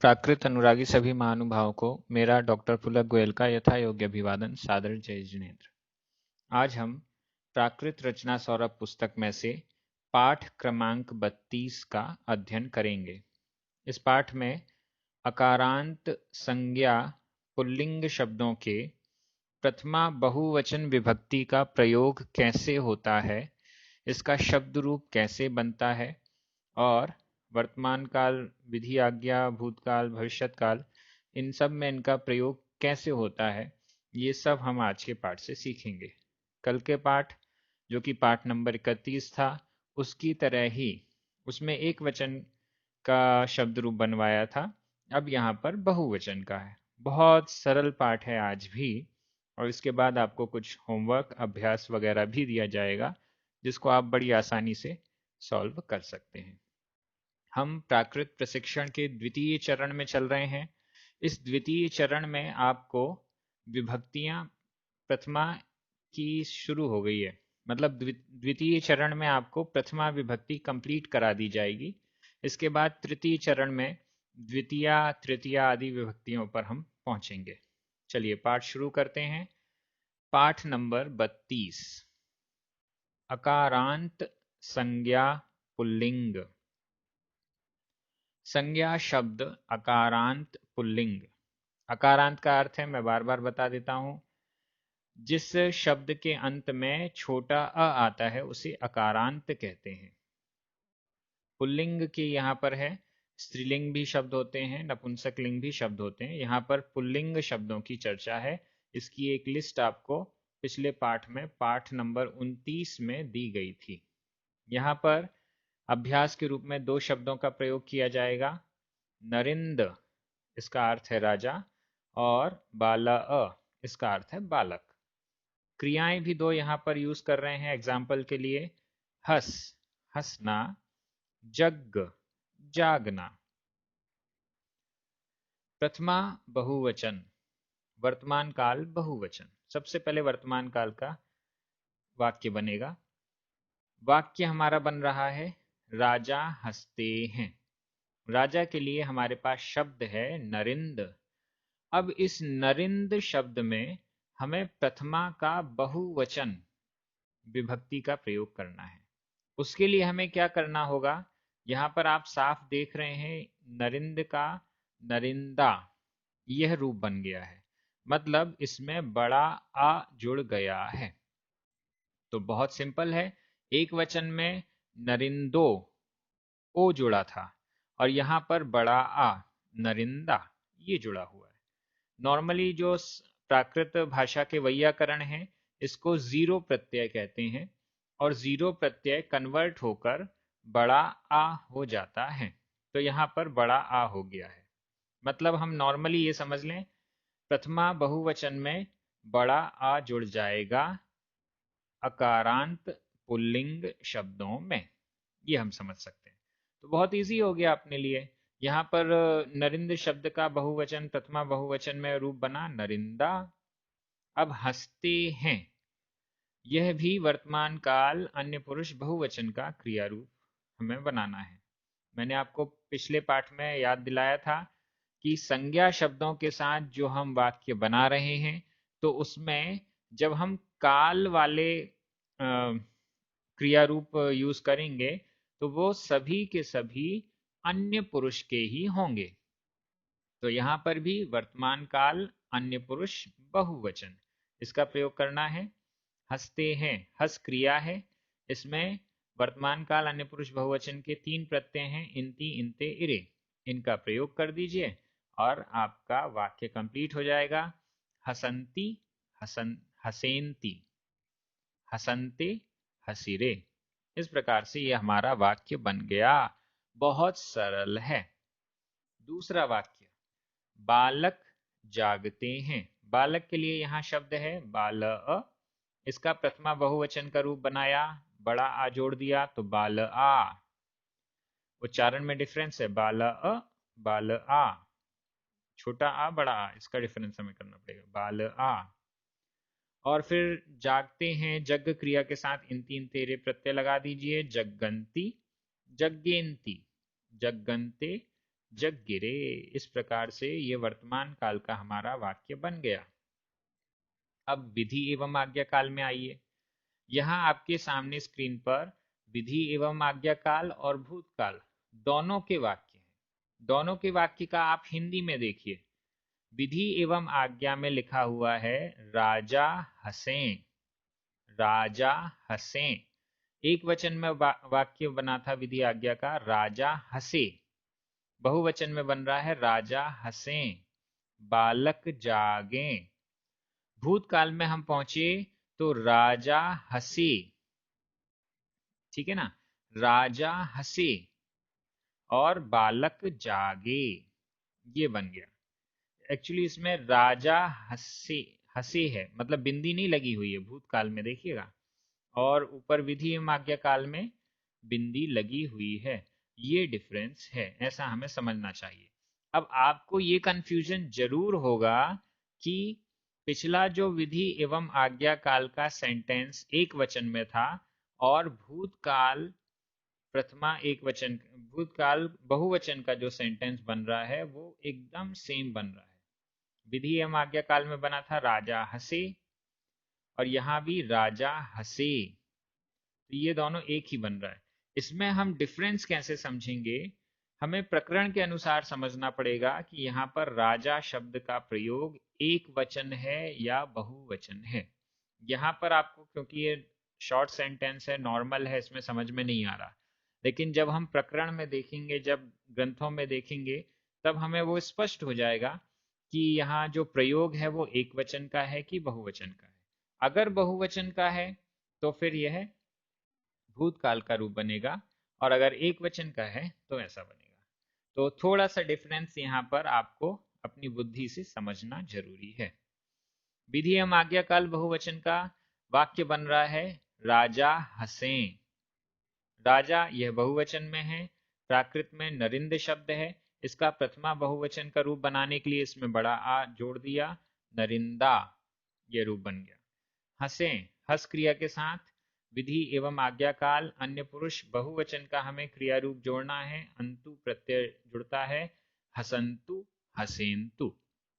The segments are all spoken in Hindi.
प्राकृत अनुरागी सभी महानुभावों को मेरा डॉक्टर पुलक गोयल का यथायोग्य अभिवादन, सादर जय जिनेन्द्र। आज हम प्राकृत रचना सौरभ पुस्तक में से पाठ क्रमांक 32 का अध्ययन करेंगे। इस पाठ में अकारांत संज्ञा पुल्लिंग शब्दों के प्रथमा बहुवचन विभक्ति का प्रयोग कैसे होता है, इसका शब्द रूप कैसे बनता है और वर्तमान काल, विधि आज्ञा, भूतकाल, भविष्यत काल, इन सब में इनका प्रयोग कैसे होता है, ये सब हम आज के पाठ से सीखेंगे। कल के पाठ जो कि पाठ नंबर 31 था, उसकी तरह ही उसमें एक वचन का शब्द रूप बनवाया था, अब यहाँ पर बहुवचन का है। बहुत सरल पाठ है आज भी, और इसके बाद आपको कुछ होमवर्क, अभ्यास वगैरह भी दिया जाएगा जिसको आप बड़ी आसानी से सॉल्व कर सकते हैं। हम प्राकृत प्रशिक्षण के द्वितीय चरण में चल रहे हैं। इस द्वितीय चरण में आपको विभक्तियां प्रथमा की शुरू हो गई है, मतलब द्वितीय चरण में आपको प्रथमा विभक्ति कंप्लीट करा दी जाएगी। इसके बाद तृतीय चरण में द्वितीया, तृतीया आदि विभक्तियों पर हम पहुंचेंगे। चलिए पाठ शुरू करते हैं। पाठ नंबर 32, अकारांत संज्ञा पुल्लिंग। संज्ञा शब्द अकारांत पुल्लिंग। अकारांत का अर्थ है, मैं बार बार बता देता हूं, जिस शब्द के अंत में छोटा अ आता है उसे अकारांत कहते हैं। पुल्लिंग की यहाँ पर है, स्त्रीलिंग भी शब्द होते हैं, नपुंसक लिंग भी शब्द होते हैं। यहाँ पर पुल्लिंग शब्दों की चर्चा है। इसकी एक लिस्ट आपको पिछले पाठ में, पाठ नंबर 29 में दी गई थी। यहाँ पर अभ्यास के रूप में दो शब्दों का प्रयोग किया जाएगा। नरिंद, इसका अर्थ है राजा, और बाला, इसका अर्थ है बालक। क्रियाएं भी दो यहाँ पर यूज कर रहे हैं एग्जाम्पल के लिए। हंस, हंसना, जग, जागना। प्रथमा बहुवचन, वर्तमान काल बहुवचन। सबसे पहले वर्तमान काल का वाक्य बनेगा। वाक्य हमारा बन रहा है, राजा हंसते हैं। राजा के लिए हमारे पास शब्द है नरिंद। अब इस नरिंद शब्द में हमें प्रथमा का बहुवचन विभक्ति का प्रयोग करना है। उसके लिए हमें क्या करना होगा, यहाँ पर आप साफ देख रहे हैं नरिंद का नरिंदा, यह रूप बन गया है, मतलब इसमें बड़ा आ जुड़ गया है। तो बहुत सिंपल है, एक वचन में नरिंदो ओ जुड़ा था और यहाँ पर बड़ा आ नरिंदा ये जुड़ा हुआ है। नॉर्मली जो प्राकृत भाषा के वैयाकरण हैं, इसको जीरो प्रत्यय कहते हैं और जीरो प्रत्यय कन्वर्ट होकर बड़ा आ हो जाता है। तो यहाँ पर बड़ा आ हो गया है। मतलब हम नॉर्मली ये समझ लें, प्रथमा बहुवचन में बड़ा आ जुड़ जाएगा अकारांत पुल्लिंग शब्दों में, ये हम समझ सकते हैं। तो बहुत इजी हो गया अपने लिए। यहाँ पर नरिंद शब्द का बहुवचन, प्रथमा बहुवचन में रूप बना नरिंदा। अब हंसते हैं, यह भी वर्तमान काल अन्य पुरुष बहुवचन का क्रिया रूप हमें बनाना है। मैंने आपको पिछले पाठ में याद दिलाया था कि संज्ञा शब्दों के साथ जो हम वाक्य बना रहे हैं, तो उसमें जब हम काल वाले क्रिया रूप यूज करेंगे तो वो सभी के सभी अन्य पुरुष के ही होंगे। तो यहाँ पर भी वर्तमान काल अन्य पुरुष बहुवचन, इसका प्रयोग करना है। हंसते हैं, हंस क्रिया है, इसमें वर्तमान काल अन्य पुरुष बहुवचन के तीन प्रत्यय हैं, इंति, इंते, इरे। इनका प्रयोग कर दीजिए और आपका वाक्य कंप्लीट हो जाएगा। हसंती, हसेंती, हसंते, हसीरे। इस प्रकार से ये हमारा वाक्य बन गया। बहुत सरल है। दूसरा वाक्य, बालक जागते हैं। बालक के लिए यहाँ शब्द है बाल, इसका प्रथमा बहुवचन का रूप बनाया, बड़ा आ जोड़ दिया तो बाल आ। उच्चारण में डिफरेंस है, बाल अ, बाल आ, छोटा आ बड़ा आ, इसका डिफरेंस हमें करना पड़ेगा, बाल आ। और फिर जागते हैं, जग क्रिया के साथ इन तीन तेरे प्रत्यय लगा दीजिए। जगंती, जगेंती, जगंते, जग गिरे। इस प्रकार से ये वर्तमान काल का हमारा वाक्य बन गया। अब विधि एवं आज्ञा काल में आइए। यहाँ आपके सामने स्क्रीन पर विधि एवं आज्ञा काल और भूतकाल दोनों के वाक्य हैं। दोनों के वाक्य का आप हिंदी में देखिए। विधि एवं आज्ञा में लिखा हुआ है राजा हंसें, राजा हंसें। एक वचन में वाक्य बना था विधि आज्ञा का राजा हंसे। बहुवचन में बन रहा है राजा हंसें, बालक जागें। भूतकाल में हम पहुंचे तो राजा हंसे, ठीक है ना, राजा हंसे और बालक जागे, ये बन गया। एक्चुअली इसमें राजा हंसे, हंसे है मतलब बिंदी नहीं लगी हुई है भूतकाल में, देखिएगा। और ऊपर विधि एवं आज्ञा काल में बिंदी लगी हुई है। ये डिफरेंस है, ऐसा हमें समझना चाहिए। अब आपको ये कंफ्यूजन जरूर होगा कि पिछला जो विधि एवं आज्ञा काल का सेंटेंस एक वचन में था और भूतकाल प्रथमा एक वचन, भूतकाल बहुवचन का जो सेंटेंस बन रहा है वो एकदम सेम बन रहा है। विधि एवं आज्ञा काल में बना था राजा हंसे और यहाँ भी राजा हंसे, तो ये दोनों एक ही बन रहा है। इसमें हम डिफरेंस कैसे समझेंगे? हमें प्रकरण के अनुसार समझना पड़ेगा कि यहाँ पर राजा शब्द का प्रयोग एक वचन है या बहुवचन है। यहाँ पर आपको, क्योंकि ये शॉर्ट सेंटेंस है, नॉर्मल है, इसमें समझ में नहीं आ रहा, लेकिन जब हम प्रकरण में देखेंगे, जब ग्रंथों में देखेंगे, तब हमें वो स्पष्ट हो जाएगा कि यहाँ जो प्रयोग है वो एक वचन का है कि बहुवचन का है। अगर बहुवचन का है तो फिर यह भूतकाल का रूप बनेगा और अगर एक वचन का है तो ऐसा बनेगा। तो थोड़ा सा डिफरेंस यहाँ पर आपको अपनी बुद्धि से समझना जरूरी है। विधि एवं आज्ञा काल बहुवचन का वाक्य बन रहा है राजा हंसें। राजा यह बहुवचन में है, प्राकृत में नरिंद शब्द है, इसका प्रथमा बहुवचन का रूप बनाने के लिए इसमें बड़ा आ जोड़ दिया, नरिंदा, यह रूप बन गया। हंसें, हस क्रिया के साथ विधि एवं आज्ञा काल अन्य पुरुष बहुवचन का हमें क्रिया रूप जोड़ना है, अंतु प्रत्यय जुड़ता है, हसंतु, हसेंतु।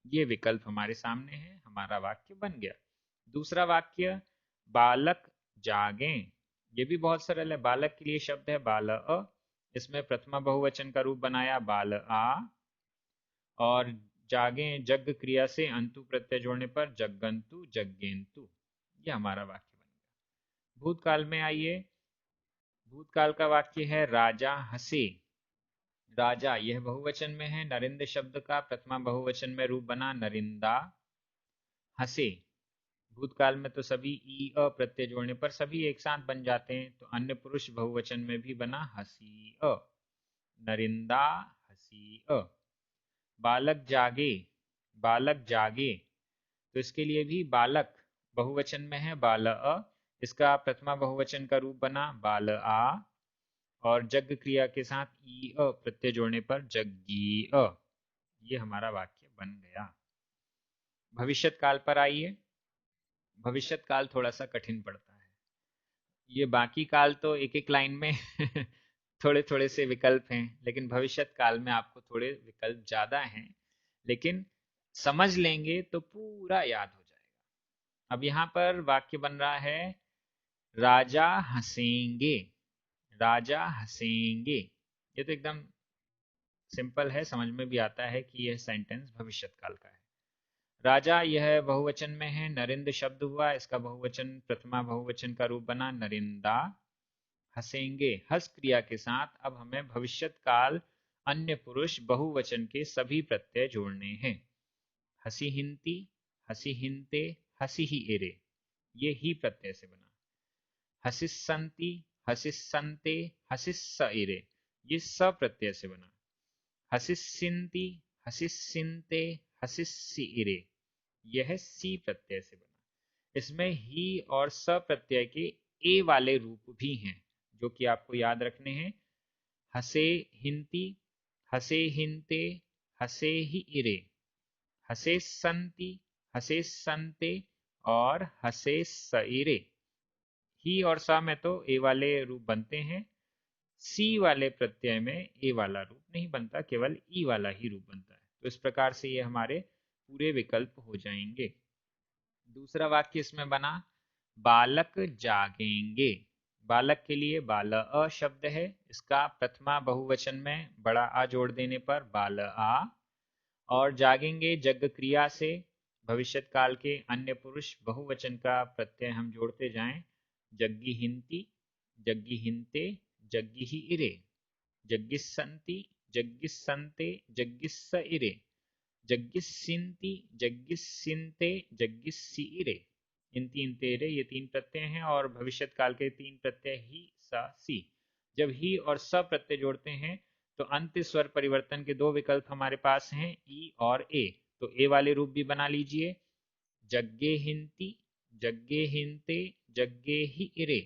ये विकल्प हमारे सामने है, हमारा वाक्य बन गया। दूसरा वाक्य बालक जागें, ये भी बहुत सरल है। बालक के लिए शब्द है बाल अ, इसमें प्रथमा बहुवचन का रूप बनाया बाल आ, और जागें जग क्रिया से अंतु प्रत्यय जोड़ने पर जगंतु, जगेंतु, ये हमारा वाक्य बनेगा। भूतकाल में आइए। भूतकाल का वाक्य है राजा हंसे। राजा यह बहुवचन में है, नरिंद शब्द का प्रथमा बहुवचन में रूप बना नरिंदा, हंसे। भूतकाल में तो सभी ई अ प्रत्यय जोड़ने पर सभी एक साथ बन जाते हैं, तो अन्य पुरुष बहुवचन में भी बना हसी अ, नरिंदा हसी अ। बालक जागे, बालक जागे, तो इसके लिए भी बालक बहुवचन में है बाल अ, इसका प्रथमा बहुवचन का रूप बना बाल आ, और जग क्रिया के साथ ई अ प्रत्यय जोड़ने पर जग्गी अ। ये हमारा वाक्य बन गया। भविष्यत काल पर आइए। भविष्यत काल थोड़ा सा कठिन पड़ता है। ये बाकी काल तो एक एक लाइन में थोड़े थोड़े से विकल्प हैं, लेकिन भविष्यत काल में आपको थोड़े विकल्प ज्यादा हैं, लेकिन समझ लेंगे तो पूरा याद हो जाएगा। अब यहाँ पर वाक्य बन रहा है राजा हंसेंगे, राजा हंसेंगे। ये तो एकदम सिंपल है, समझ में भी आता है कि यह सेंटेंस भविष्यत काल का है। राजा यह बहुवचन में है, नरिंद शब्द हुआ, इसका बहुवचन प्रथमा बहुवचन का रूप बना नरिंदा, हंसेंगे हस क्रिया के साथ अब हमें भविष्यत काल अन्य पुरुष बहुवचन के सभी प्रत्यय जोड़ने हैं। हसी हिंती, हसी हिंते, हसी ही एरे, ये ही प्रत्यय से बना। हसिस्संती, हसिस्संते, हसिस्स एरे, ये स प्रत्यय से बना। हसिस्सिंती, हसिस्सिंते, हसिस्सी इरे, यह सी प्रत्यय से बना। इसमें ही और स प्रत्यय के ए वाले रूप भी हैं जो कि आपको याद रखने हैं। हसे हिंती, हसे हिंते, हसे ही इरे, हसे संति, हसे संते और हसे सइरे। ही और सा में तो ए वाले रूप बनते हैं, सी वाले प्रत्यय में ए वाला रूप नहीं बनता, केवल ई वाला ही रूप बनता है। तो इस प्रकार से ये हमारे पूरे विकल्प हो जाएंगे। दूसरा वाक्य इसमें बना, बालक जागेंगे। बालक के लिए बाल अ शब्द है, इसका प्रथमा बहुवचन में बड़ा आ जोड़ देने पर बाल आ, और जागेंगे जग क्रिया से भविष्यत काल के अन्य पुरुष बहुवचन का प्रत्यय हम जोड़ते जाएं, जग्गी हिंती, जग्गी हिंते, जग्गी ही इरे, जग्गिस्सन्ति, जग्गिस्सन्ते, जग्गिस्स इरे, जग्गिस्सिन्ति, जग्गिस्सिन्ते, जग्गिस्सि इरे। इन तीन तेरे ये तीन प्रत्यय हैं और भविष्यत काल के तीन प्रत्यय ही सा सी। जब ही और स प्रत्यय जोड़ते हैं तो अंत्य स्वर परिवर्तन के दो विकल्प हमारे पास हैं, ई और ए। तो ए वाले रूप भी बना लीजिए, जग्गे हिंती, जग्गे हिंते, जग्गे ही इरे,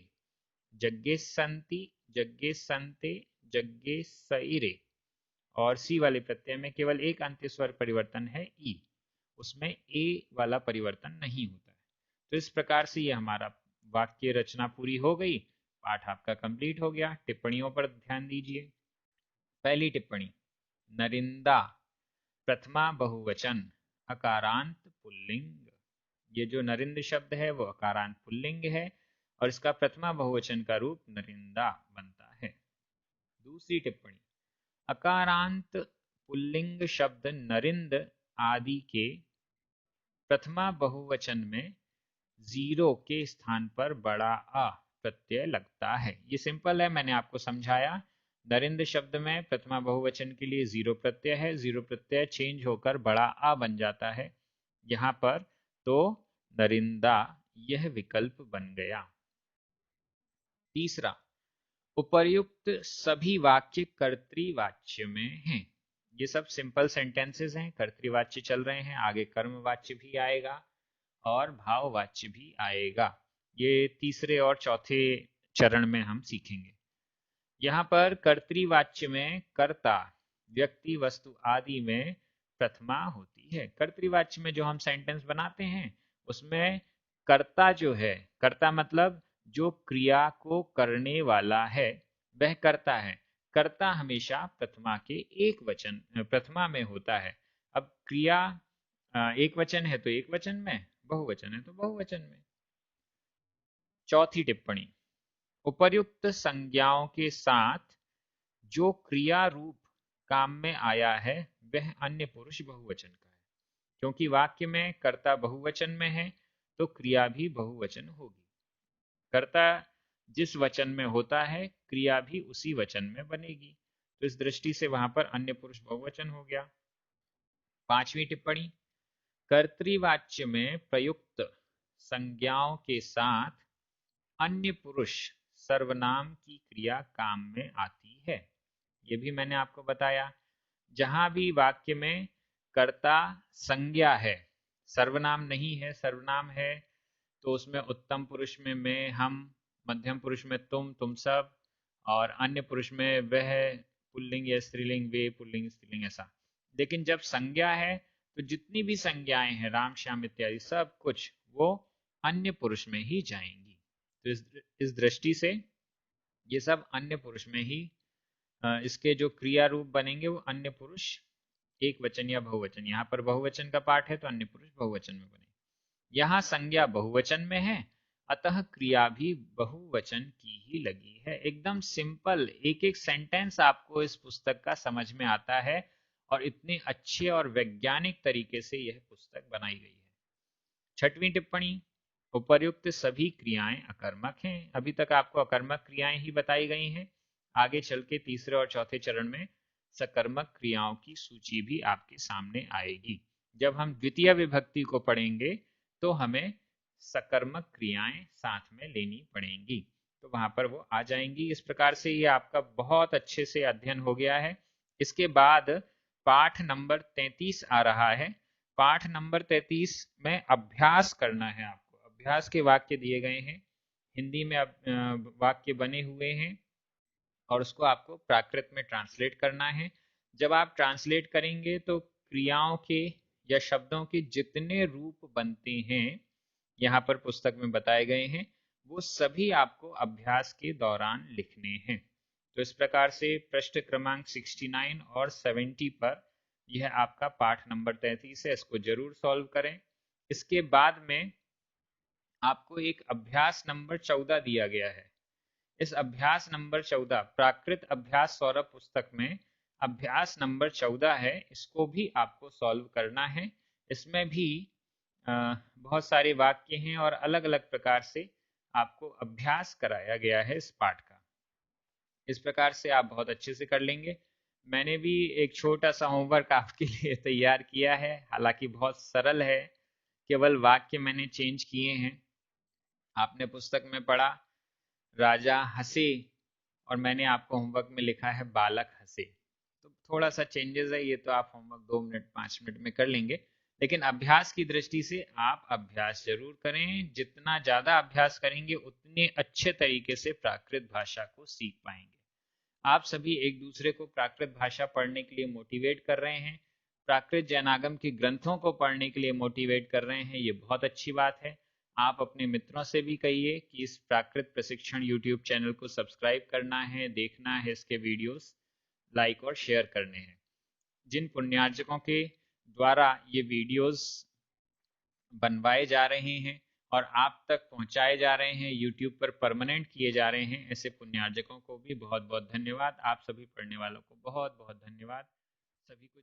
जग्गे संति, जग्गे संते, जग्गे सइरे। और सी वाले प्रत्यय में केवल एक अंत्य स्वर परिवर्तन है, ई, उसमें ए वाला परिवर्तन नहीं होता है। तो इस प्रकार से ये हमारा वाक्य रचना पूरी हो गई, पाठ आपका कंप्लीट हो गया। टिप्पणियों पर ध्यान दीजिए। पहली टिप्पणी, नरिंदा प्रथमा बहुवचन अकारांत पुल्लिंग। ये जो नरिंद शब्द है वो अकारांत पुल्लिंग है और इसका प्रथमा बहुवचन का रूप नरिंदा बनता है। दूसरी टिप्पणी, अकारांत पुल्लिंग शब्द नरिंद आदि के प्रथमा बहुवचन में जीरो के स्थान पर बड़ा आ प्रत्यय लगता है। ये सिंपल है, मैंने आपको समझाया। नरिंद शब्द में प्रथमा बहुवचन के लिए जीरो प्रत्यय है, जीरो प्रत्यय चेंज होकर बड़ा आ बन जाता है यहाँ पर, तो नरिंदा यह विकल्प बन गया। तीसरा, उपर्युक्त सभी वाक्य कर्तृवाच्य में हैं। ये सब सिंपल सेंटेंसेस हैं, कर्तृवाच्य चल रहे हैं, आगे कर्मवाच्य भी आएगा और भाववाच्य भी आएगा। ये तीसरे और चौथे चरण में हम सीखेंगे। यहाँ पर कर्तृवाच्य में कर्ता व्यक्ति वस्तु आदि में प्रथमा होती है। कर्तृवाच्य में जो हम सेंटेंस बनाते हैं उसमें कर्ता जो है, कर्ता मतलब जो क्रिया को करने वाला है वह कर्ता है। कर्ता हमेशा प्रथमा के एक वचन प्रथमा में होता है। अब क्रिया एक वचन है तो एक वचन में, बहुवचन है तो बहुवचन में। चौथी टिप्पणी, उपर्युक्त संज्ञाओं के साथ जो क्रिया रूप काम में आया है वह अन्य पुरुष बहुवचन का है। क्योंकि वाक्य में कर्ता बहुवचन में है तो क्रिया भी बहुवचन होगी। कर्ता जिस वचन में होता है क्रिया भी उसी वचन में बनेगी, तो इस दृष्टि से वहां पर अन्य पुरुष बहुवचन हो गया। पांचवी टिप्पणी, कर्तृवाच्य में प्रयुक्त संज्ञाओं के साथ अन्य पुरुष सर्वनाम की क्रिया काम में आती है। ये भी मैंने आपको बताया। जहां भी वाक्य में कर्ता संज्ञा है, सर्वनाम नहीं है, सर्वनाम है तो उसमें उत्तम पुरुष में मैं, हम, मध्यम पुरुष में तुम सब, और अन्य पुरुष में वह, पुल्लिंग या स्त्रीलिंग वे, पुल्लिंग स्त्रीलिंग ऐसा। लेकिन जब संज्ञा है तो जितनी भी संज्ञाएं हैं राम श्याम इत्यादि सब कुछ वो अन्य पुरुष में ही जाएंगी। तो इस दृष्टि से ये सब अन्य पुरुष में ही इसके जो क्रिया रूप बनेंगे वो अन्य पुरुष एक वचन या बहुवचन, यहाँ पर बहुवचन का पाठ है तो अन्य पुरुष बहुवचन में बने। यहाँ संज्ञा बहुवचन में है अतः क्रिया भी बहुवचन की ही लगी है। एकदम सिंपल, एक एक सेंटेंस आपको इस पुस्तक का समझ में आता है और इतने अच्छे और वैज्ञानिक तरीके से यह पुस्तक बनाई गई है। छठवीं टिप्पणी, उपर्युक्त सभी क्रियाएं अकर्मक हैं। अभी तक आपको अकर्मक क्रियाएं ही बताई गई हैं, आगे चल के तीसरे और चौथे चरण में सकर्मक क्रियाओं की सूची भी आपके सामने आएगी। जब हम द्वितीय विभक्ति को पढ़ेंगे तो हमें सकर्मक क्रियाएं साथ में लेनी पड़ेंगी, तो वहां पर वो आ जाएंगी। इस प्रकार से ये आपका बहुत अच्छे से अध्ययन हो गया है। इसके बाद पाठ नंबर 33 आ रहा है। पाठ नंबर 33 में अभ्यास करना है आपको। अभ्यास के वाक्य दिए गए हैं, हिंदी में वाक्य बने हुए हैं और उसको आपको प्राकृत में ट्रांसलेट करना है। जब आप ट्रांसलेट करेंगे तो क्रियाओं के या शब्दों के जितने रूप बनते हैं यहाँ पर पुस्तक में बताए गए हैं वो सभी आपको अभ्यास के दौरान लिखने हैं। तो इस प्रकार से पृष्ठ क्रमांक 69 और 70 पर यह आपका पाठ नंबर 33 है, इसको जरूर सॉल्व करें। इसके बाद में आपको एक अभ्यास नंबर 14 दिया गया है। इस अभ्यास नंबर 14 प्राकृत अभ्यास सौरभ पुस्तक में अभ्यास नंबर 14 है, इसको भी आपको सॉल्व करना है। इसमें भी बहुत सारे वाक्य हैं और अलग अलग प्रकार से आपको अभ्यास कराया गया है इस पाठ का। इस प्रकार से आप बहुत अच्छे से कर लेंगे। मैंने भी एक छोटा सा होमवर्क आपके लिए तैयार किया है, हालांकि बहुत सरल है, केवल वाक्य मैंने चेंज किए हैं। आपने पुस्तक में पढ़ा राजा हंसे और मैंने आपको होमवर्क में लिखा है बालक हंसे, तो थोड़ा सा चेंजेस है, ये तो आप होमवर्क 2 मिनट 5 मिनट में कर लेंगे। लेकिन अभ्यास की दृष्टि से आप अभ्यास जरूर करें, जितना ज्यादा अभ्यास करेंगे उतने अच्छे तरीके से प्राकृत भाषा को सीख पाएंगे। आप सभी एक दूसरे को प्राकृत भाषा पढ़ने के लिए मोटिवेट कर रहे हैं, प्राकृत जैनागम के ग्रंथों को पढ़ने के लिए मोटिवेट कर रहे हैं, ये बहुत अच्छी बात है। आप अपने मित्रों से भी कहिए कि इस प्राकृत प्रशिक्षण यूट्यूब चैनल को सब्सक्राइब करना है, देखना है, इसके वीडियोस लाइक और शेयर करने हैं। जिन पुण्यार्जकों के द्वारा ये वीडियोस बनवाए जा रहे हैं और आप तक पहुंचाए जा रहे हैं, यूट्यूब पर परमानेंट किए जा रहे हैं, ऐसे पुण्यार्जकों को भी बहुत बहुत धन्यवाद। आप सभी पढ़ने वालों को बहुत बहुत धन्यवाद। सभी को